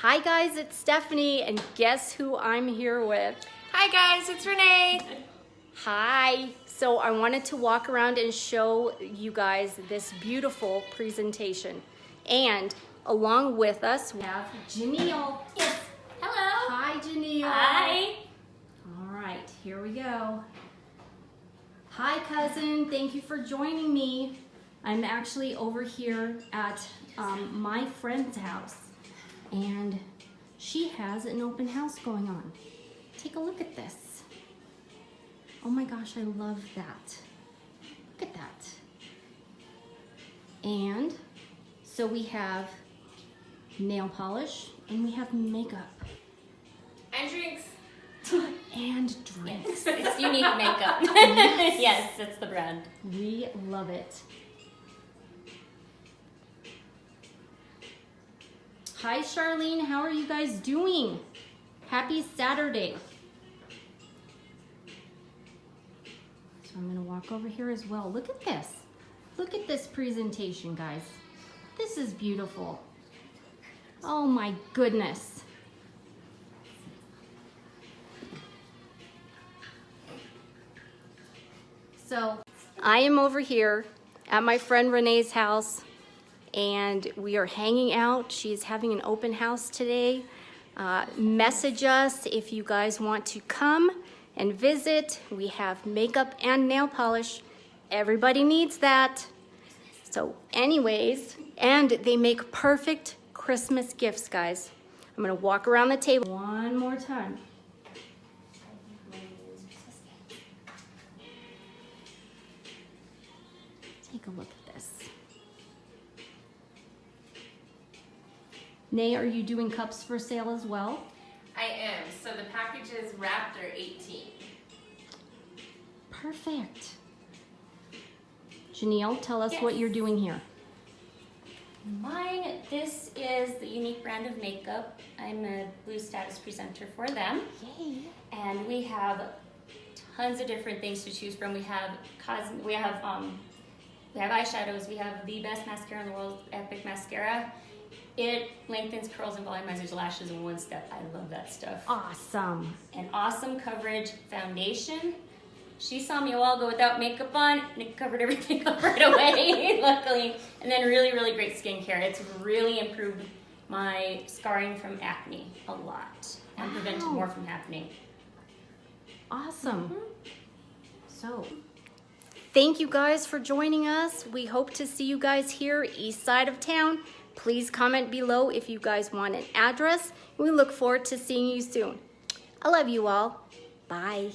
Hi guys, it's Stephanie, and guess who I'm here with? Hi guys, it's Renee. Hi. So I wanted to walk around and show you guys this beautiful presentation. And along with us, we have Janelle. Yes. Hello. Hi, Janelle. Hi. All right, here we go. Hi, cousin. Thank you for joining me. I'm actually over here at my friend's house, and she has an open house going on. Take a look at this. Oh my gosh, I love that. Look at that. And so we have nail polish, and we have makeup. And drinks. And drinks. It's unique makeup. Yes, that's the brand. We love it. Hi Charlene, how are you guys doing? Happy Saturday. So I'm gonna walk over here as well. Look at this. Look at this presentation, guys. This is beautiful. Oh my goodness. So I am over here at my friend Renee's house, and we are hanging out. She's having an open house today. Message us if you guys want to come and visit. We have makeup and nail polish. Everybody needs that. So anyways, and they make perfect Christmas gifts, guys. I'm gonna walk around the table one more time. Take a look at this. Nay, are you doing cups for sale as well? I am. So the packages wrapped are 18. Perfect. Janelle, tell us Yes. what you're doing here. Mine, this is the unique brand of makeup. I'm a blue status presenter for them. Yay. And we have tons of different things to choose from. We have eyeshadows. We have the best mascara in the world, Epic Mascara. It lengthens, curls, and volumizes lashes in one step. I love that stuff. Awesome. An awesome coverage foundation. She saw me a while ago without makeup on, and it covered everything up right away, luckily. And then really, really great skincare. It's really improved my scarring from acne a lot and prevented Wow. more from happening. Awesome. So, thank you guys for joining us. We hope to see you guys here east side of town. Please comment below if you guys want an address. We look forward to seeing you soon. I love you all. Bye.